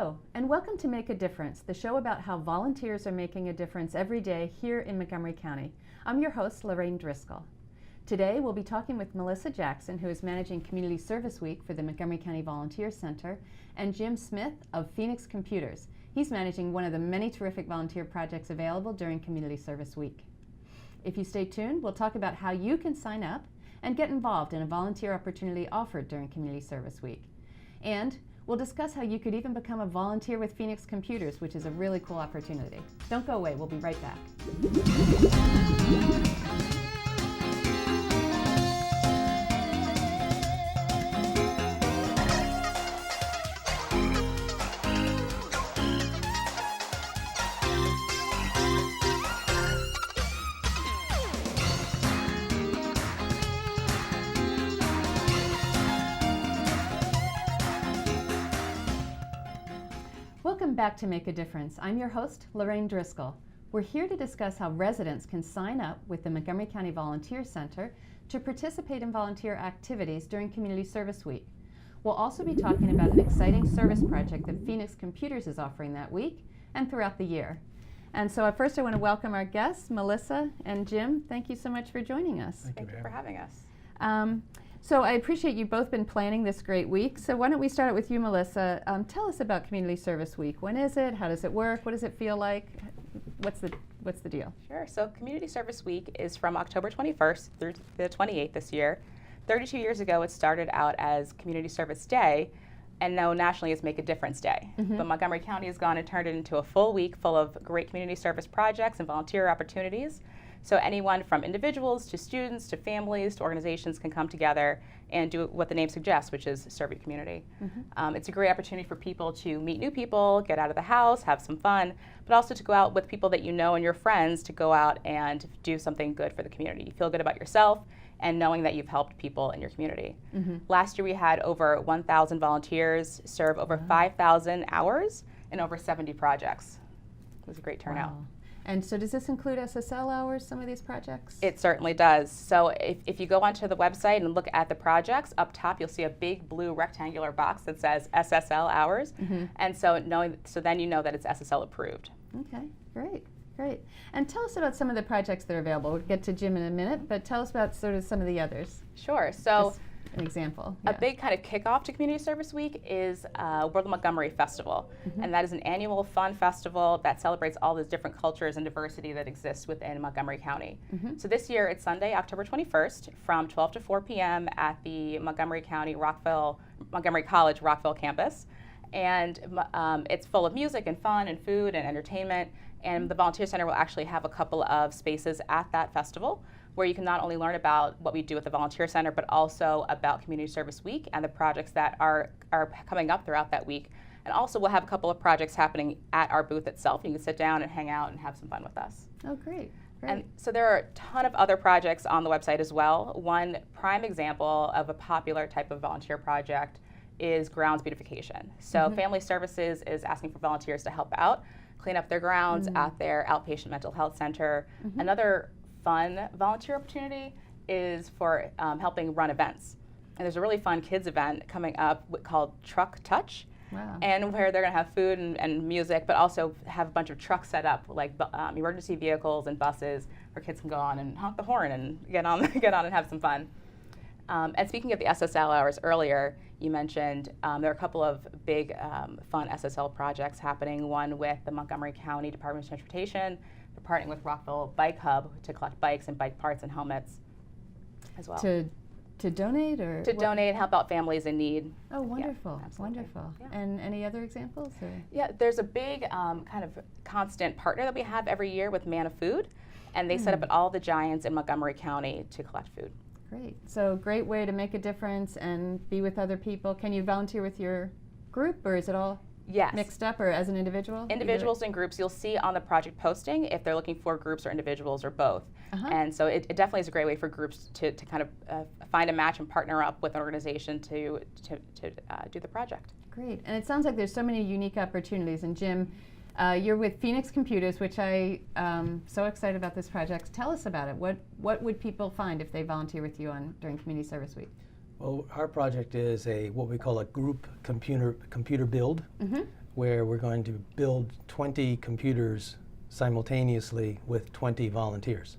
Hello, and welcome to Make a Difference, the show about how volunteers are making a difference every day here in Montgomery County. I'm your host, Lorraine Driscoll. Today, we'll be talking with Melissa Jackson, who is managing Community Service Week for the Montgomery County Volunteer Center, and Jim Smith of Phoenix Computers. He's managing one of the many terrific volunteer projects available during Community Service Week. If you stay tuned, we'll talk about how you can sign up and get involved in a volunteer opportunity offered during Community Service Week. And we'll discuss how you could even become a volunteer with Phoenix Computers, which is a really cool opportunity. Don't go away, we'll be right back. Welcome back to Make a Difference. I'm your host, Lorraine Driscoll. We're here to discuss how residents can sign up with the Montgomery County Volunteer Center to participate in volunteer activities during Community Service Week. We'll also be talking about an exciting service project that Phoenix Computers is offering that week and throughout the year. And so at first I want to welcome our guests, Melissa and Jim. Thank you so much for joining us. Thank you for having us. So I appreciate you've both been planning this great week. So why don't we start with you, Melissa. Tell us about Community Service Week. When is it? How does it work? What does it feel like? What's the deal? Sure. So Community Service Week is from October 21st through the 28th this year. 32 years ago, it started out as Community Service Day, and now nationally it's Make a Difference Day. Mm-hmm. But Montgomery County has gone and turned it into a full week full of great community service projects and volunteer opportunities. So anyone from individuals to students to families to organizations can come together and do what the name suggests, which is serve your community. Mm-hmm. It's a great opportunity for people to meet new people, get out of the house, have some fun, but also to go out with people that you know and your friends to go out and do something good for the community. You feel good about yourself and knowing that you've helped people in your community. Mm-hmm. Last year we had over 1,000 volunteers serve over 5,000 hours in over 70 projects. It was a great turnout. Wow. And so does this include SSL hours, some of these projects? It certainly does. So if you go onto the website and look at the projects, up top you'll see a big blue rectangular box that says SSL hours. Mm-hmm. And so then you know that it's SSL approved. Okay, great. And tell us about some of the projects that are available. We'll get to Jim in a minute, but tell us about sort of some of the others. Sure. So just an example. A big kind of kickoff to Community Service Week is World of Montgomery Festival. Mm-hmm. And that is an annual fun festival that celebrates all the different cultures and diversity that exists within Montgomery County. Mm-hmm. So this year it's Sunday, October 21st from 12 to 4 p.m. at the Montgomery College Rockville campus. And it's full of music and fun and food and entertainment. And the Volunteer Center will actually have a couple of spaces at that festival where you can not only learn about what we do at the Volunteer Center, but also about Community Service Week and the projects that are coming up throughout that week. And also we'll have a couple of projects happening at our booth itself. You can sit down and hang out and have some fun with us. Oh, great. And so there are a ton of other projects on the website as well. One prime example of a popular type of volunteer project is grounds beautification. So Mm-hmm. Family Services is asking for volunteers to help out, clean up their grounds at their outpatient mental health center. Mm-hmm. Another fun volunteer opportunity is for helping run events. And there's a really fun kids event coming up called Truck Touch. Wow. And where they're going to have food and music, but also have a bunch of trucks set up, like emergency vehicles and buses, where kids can go on and honk the horn and get on and have some fun. And speaking of the SSL hours earlier, you mentioned there are a couple of big fun SSL projects happening. One with the Montgomery County Department of Transportation. They're partnering with Rockville Bike Hub to collect bikes and bike parts and helmets as well. To donate or? To donate and help out families in need. Oh, wonderful, Yeah, absolutely. wonderful. Yeah. And any other examples? Or? Yeah, there's a big kind of constant partner that we have every year with Man of Food, and they set up at all the Giants in Montgomery County to collect food. Great. So great way to make a difference and be with other people. Can you volunteer with your group, or is it all Yes. mixed up, or as an individual? Individuals and groups, you'll see on the project posting if they're looking for groups or individuals or both. Uh-huh. And so it definitely is a great way for groups to kind of find a match and partner up with an organization to do the project. Great. And it sounds like there's so many unique opportunities. And Jim, you're with Phoenix Computers, which I'm so excited about this project. Tell us about it. What would people find if they volunteer with you during Community Service Week? Well, our project is what we call a group computer build. Mm-hmm. where we're going to build 20 computers simultaneously with 20 volunteers.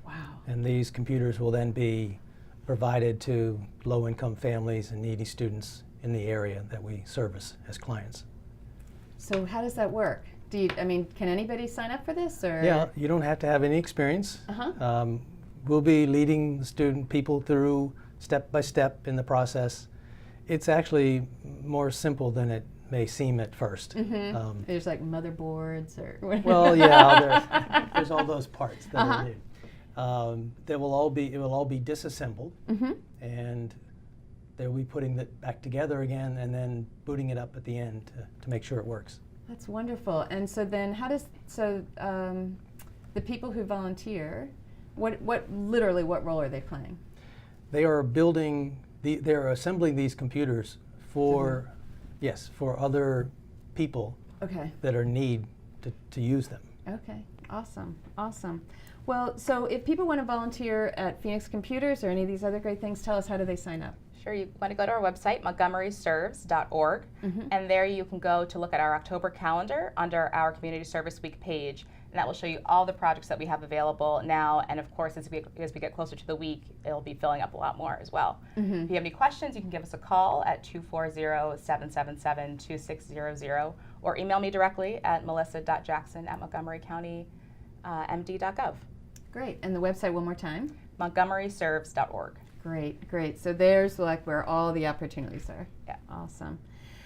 Wow. And these computers will then be provided to low-income families and needy students in the area that we service as clients. So how does that work? Can anybody sign up for this, or? Yeah, you don't have to have any experience. We'll be leading the people through step by step in the process. It's actually more simple than it may seem at first. There's like motherboards or whatever. Well, yeah, there's all those parts that are needed. It will all be disassembled, and they'll be putting it back together again and then booting it up at the end to make sure it works. That's wonderful. And so then the people who volunteer, what role are they playing? They are they're assembling these computers for other people that are in need to use them. Okay, awesome. Well, so if people want to volunteer at Phoenix Computers or any of these other great things, tell us, how do they sign up? Sure, you want to go to our website, montgomeryserves.org, and there you can go to look at our October calendar under our Community Service Week page, and that will show you all the projects that we have available now, and of course, as we get closer to the week, it'll be filling up a lot more as well. If you have any questions, you can give us a call at 240-777-2600, or email me directly at melissa.jackson@montgomerycountymd.gov. Great, and the website one more time? montgomeryserves.org. Great. So there's where all the opportunities are. Yeah. Awesome.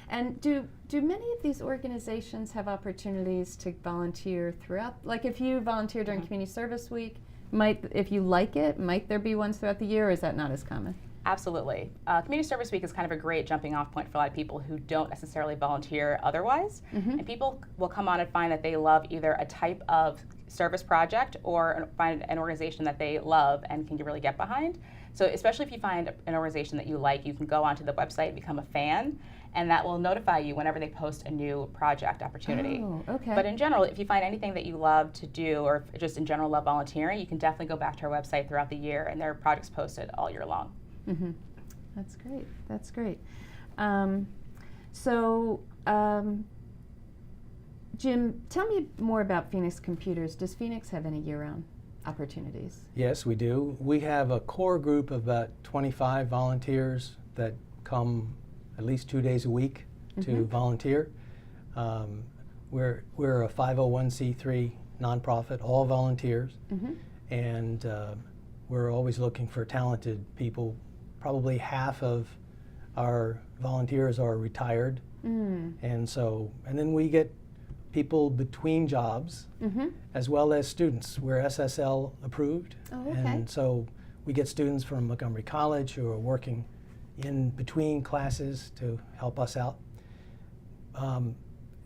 And do many of these organizations have opportunities to volunteer throughout? Like if you volunteer during Community Service Week, if you like it, might there be ones throughout the year, or is that not as common? Absolutely. Community Service Week is kind of a great jumping off point for a lot of people who don't necessarily volunteer otherwise. And people will come on and find that they love either a type of service project or find an organization that they love and can really get behind. So especially if you find an organization that you like, you can go onto the website, become a fan, and that will notify you whenever they post a new project opportunity. Oh, okay. But in general, if you find anything that you love to do, or just in general love volunteering, you can definitely go back to our website throughout the year, and there are projects posted all year long. That's great. Jim, tell me more about Phoenix Computers. Does Phoenix have any year-round opportunities? Yes, we do. We have a core group of about 25 volunteers that come at least 2 days a week to volunteer. We're a 501c3 nonprofit, all volunteers, and we're always looking for talented people. Probably half of our volunteers are retired, and then we get people between jobs, as well as students. We're SSL approved, and so we get students from Montgomery College who are working in between classes to help us out.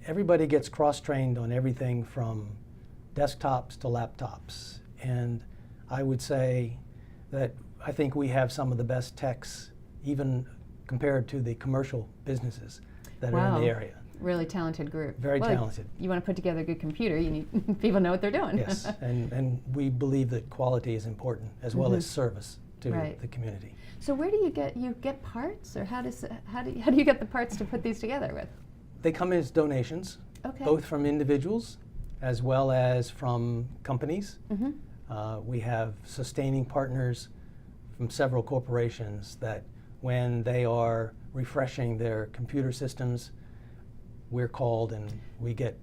Everybody gets cross-trained on everything from desktops to laptops, and I would say that I think we have some of the best techs, even compared to the commercial businesses that are in the area. Really talented group. Very talented. You want to put together a good computer, you need people know what they're doing. Yes, and we believe that quality is important as well as service to the community. So where do you get parts, or how do you get the parts to put these together with? They come as donations, both from individuals as well as from companies. We have sustaining partners from several corporations that when they are refreshing their computer systems, we're called and we get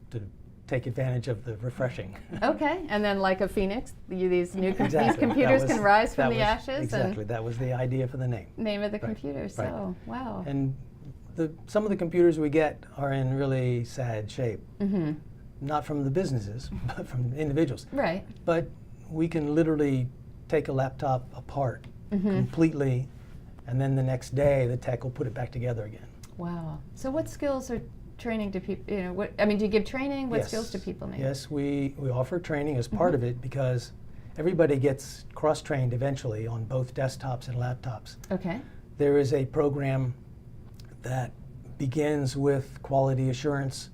to take advantage of the refreshing. And then like a phoenix, these new these computers can rise from the ashes. Exactly, that was the idea for the name. Of the computer, so wow. And some of the computers we get are in really sad shape. Not from the businesses, but from individuals. Right. But we can literally take a laptop apart completely, and then the next day the tech will put it back together again. Wow. So what skills are training to people, do you give training? What skills do people need? Yes, we offer training as part of it because everybody gets cross-trained eventually on both desktops and laptops. There is a program that begins with quality assurance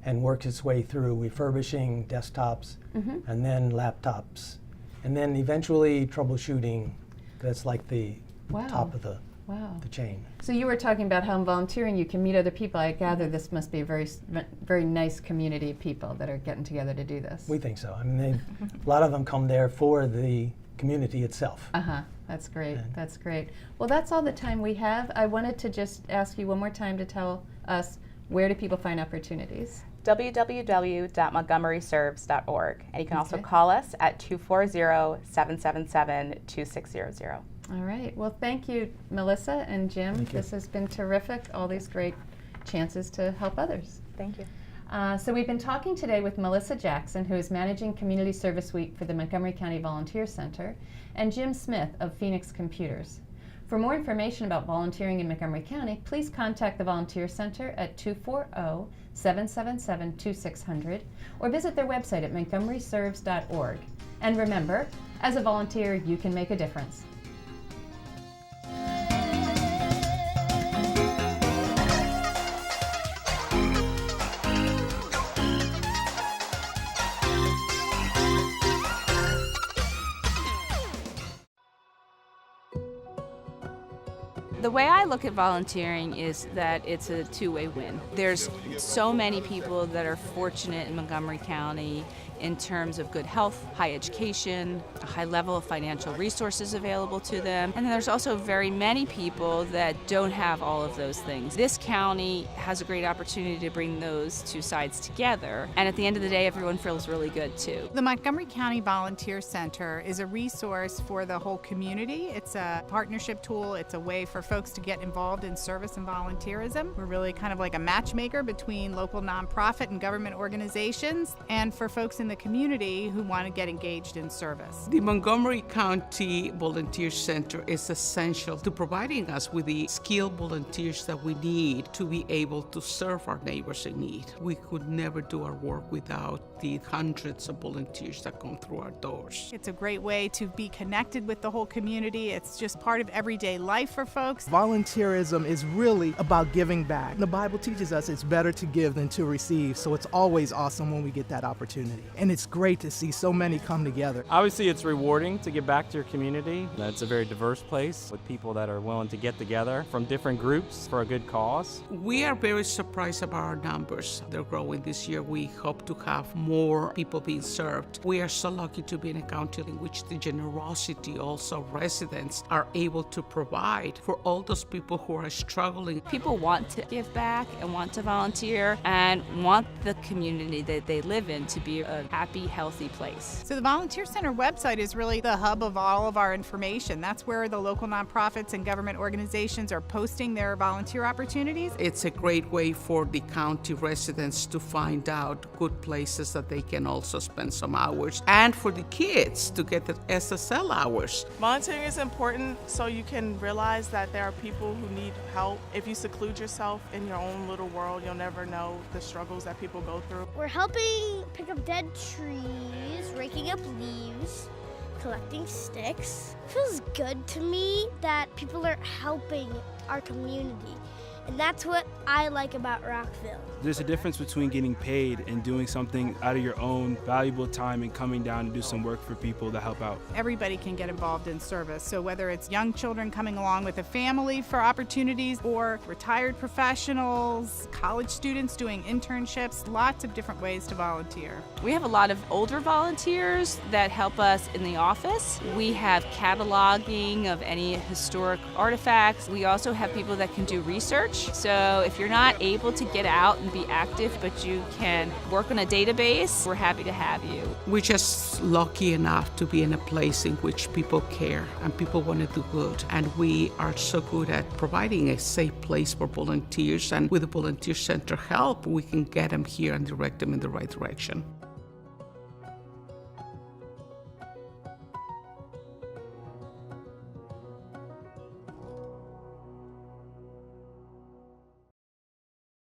and works its way through refurbishing desktops and then laptops, and then eventually troubleshooting. That's like the top of the Wow. the chain. So you were talking about how in volunteering you can meet other people. I gather this must be a very nice community of people that are getting together to do this. We think so. I mean, a lot of them come there for the community itself. That's great. And That's great. Well, that's all the time we have. I wanted to just ask you one more time to tell us, where do people find opportunities? www.montgomeryserves.org. And you can also Okay. call us at 240-777-2600. All right. Well, thank you, Melissa and Jim. Thank you. This has been terrific. All these great chances to help others. Thank you. So we've been talking today with Melissa Jackson, who is managing Community Service Week for the Montgomery County Volunteer Center, and Jim Smith of Phoenix Computers. For more information about volunteering in Montgomery County, please contact the Volunteer Center at 240-777-2600 or visit their website at montgomeryserves.org. And remember, as a volunteer, you can make a difference. The way I look at volunteering is that it's a two-way win. There's so many people that are fortunate in Montgomery County in terms of good health, high education, a high level of financial resources available to them. And then there's also very many people that don't have all of those things. This county has a great opportunity to bring those two sides together. And at the end of the day, everyone feels really good too. The Montgomery County Volunteer Center is a resource for the whole community. It's a partnership tool. It's a way for folks to get involved in service and volunteerism. We're really kind of like a matchmaker between local nonprofit and government organizations and for folks in the community who want to get engaged in service. The Montgomery County Volunteer Center is essential to providing us with the skilled volunteers that we need to be able to serve our neighbors in need. We could never do our work without the hundreds of volunteers that come through our doors. It's a great way to be connected with the whole community. It's just part of everyday life for folks. Volunteerism is really about giving back. The Bible teaches us it's better to give than to receive, so it's always awesome when we get that opportunity. And it's great to see so many come together. Obviously, it's rewarding to give back to your community. It's a very diverse place with people that are willing to get together from different groups for a good cause. We are very surprised about our numbers. They're growing this year. We hope to have more people being served. We are so lucky to be in a county in which the generosity also residents are able to provide for all those people who are struggling. People want to give back and want to volunteer and want the community that they live in to be a happy, healthy place. So the Volunteer Center website is really the hub of all of our information. That's where the local nonprofits and government organizations are posting their volunteer opportunities. It's a great way for the county residents to find out good places that they can also spend some hours, and for the kids to get the SSL hours. Volunteering is important so you can realize that there are people who need help. If you seclude yourself in your own little world, you'll never know the struggles that people go through. We're helping pick up dead trees, raking up leaves, collecting sticks. It feels good to me that people are helping our community. And that's what I like about Rockville. There's a difference between getting paid and doing something out of your own valuable time and coming down and do some work for people that help out. Everybody can get involved in service. So whether it's young children coming along with a family for opportunities or retired professionals, college students doing internships, lots of different ways to volunteer. We have a lot of older volunteers that help us in the office. We have cataloging of any historic artifacts. We also have people that can do research. So if you're not able to get out and be active, but you can work on a database, we're happy to have you. We're just lucky enough to be in a place in which people care and people want to do good. And we are so good at providing a safe place for volunteers. And with the Volunteer Center help, we can get them here and direct them in the right direction.